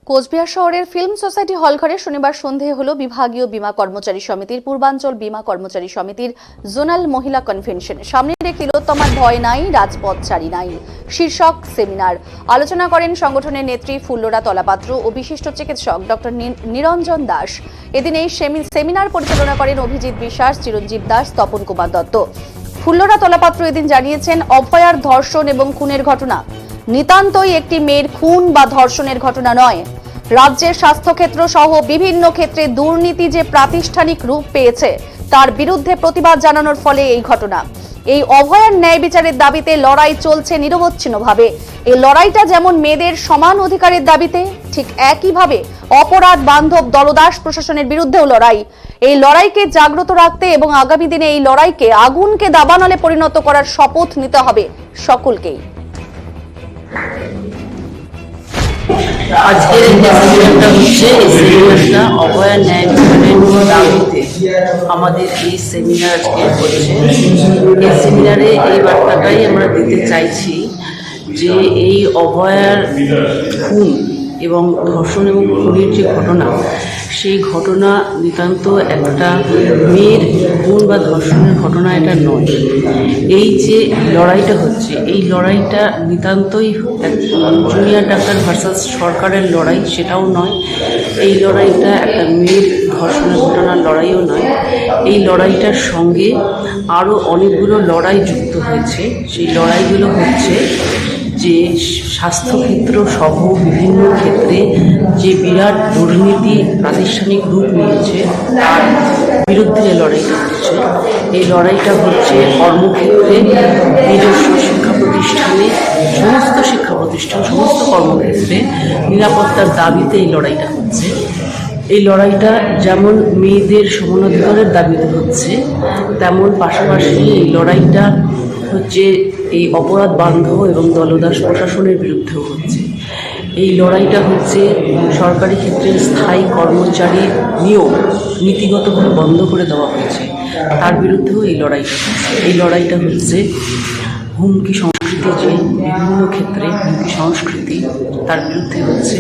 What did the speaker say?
কোচবিহার শহরের film society হলঘরে শনিবার সন্ধে হলো বিভাগীয় বীমা কর্মচারী সমিতির পূর্বাঞ্চল বীমা কর্মচারী সমিতির জোনাল মহিলা কনভেনশন। সামনে রেখে তিলোত্তমার ভয় নাই, রাজপথ ছাড়ি নাই শীর্ষক সেমিনার। আলোচনা করেন সংগঠনের নেত্রী ফুল্লরা তলাপাত্র ও বিশিষ্ট চিকিৎসক ডক্টর নিরঞ্জন দাস। এদিন এই সেমিনার পরিচালনা করেন অভিজিৎ বিশ্বাস, চিরঞ্জীব দাস, তপন কুমার দত্ত। ফুল্লরা তলাপাত্র এদিন জানিয়েছেন, অভয়ার ধর্ষণ এবং খুনের ঘটনা নিতান্তই একটি মেয়ের খুন বা ধর্ষণের ঘটনা নয়। রাজ্যের স্বাস্থ্যক্ষেত্র সহ বিভিন্ন ক্ষেত্রে দুর্নীতি যে প্রাতিষ্ঠানিক রূপ পেয়েছে তার বিরুদ্ধে প্রতিবাদ জানানোর ফলে এই ঘটনা। এই অভয়ার ন্যায় বিচারের দাবিতে লড়াই চলছে নিরবচ্ছিন্নভাবে। এই লড়াইটা যেমন মেয়েদের সমান অধিকারের দাবিতে, ঠিক একইভাবে অপরাধ বান্ধব দলদাস প্রশাসনের বিরুদ্ধেও লড়াই। এই লড়াইকে জাগ্রত রাখতে এবং আগামী দিনে এই লড়াইকে আগুনকে দাবানলে পরিণত করার শপথ নিতে হবে সকলকেই। আজকের এই সেমিনারটা হচ্ছে অভয়ার ন্যায় বিচারের দাবিতে আমাদের এই সেমিনার আজকে হচ্ছে। এই সেমিনারে এই বার্তাটাই আমরা দিতে চাইছি যে এই অভয়ার খুন এবং ধর্ষণ এবং খুনের যে ঘটনা, সেই ঘটনা নিতান্ত একটা মেয়ের খুন বা ধর্ষণের ঘটনা এটা নয়। এই যে লড়াইটা হচ্ছে, এই লড়াইটা নিতান্তই জুনিয়র ডাক্তার ভার্সাস সরকারের লড়াই, সেটাও নয়। এই লড়াইটা একটা মেয়ের ধর্ষণের ঘটনার লড়াইও নয়। এই লড়াইটার সঙ্গে আরও অনেকগুলো লড়াই যুক্ত হয়েছে। সেই লড়াইগুলো হচ্ছে যে স্বাস্থ্যক্ষেত্র সহ বিভিন্ন ক্ষেত্রে যে বিরাট দুর্নীতি প্রাতিষ্ঠানিক রূপ নিয়েছে তার বিরুদ্ধে লড়াইটা হচ্ছে। এই লড়াইটা হচ্ছে কর্মক্ষেত্রে, নিজস্ব শিক্ষা প্রতিষ্ঠানে, সমস্ত কর্মক্ষেত্রে নিরাপত্তার দাবিতে এই লড়াইটা হচ্ছে। এই লড়াইটা যেমন মেয়েদের সমানাধিকারের দাবিতে হচ্ছে, তেমন পাশাপাশি এই লড়াইটা হচ্ছে এই অপরাধ বান্ধব এবং দলদাস প্রশাসনের বিরুদ্ধেও হচ্ছে। এই লড়াইটা হচ্ছে সরকারি ক্ষেত্রে স্থায়ী কর্মচারীর নিয়োগ নীতিগতভাবে বন্ধ করে দেওয়া হয়েছে, তার বিরুদ্ধেও এই লড়াইটা হচ্ছে। এই লড়াইটা হচ্ছে হুমকি সংস্কৃতি, যে বিভিন্ন ক্ষেত্রে হুমকি সংস্কৃতি, তার বিরুদ্ধে হচ্ছে।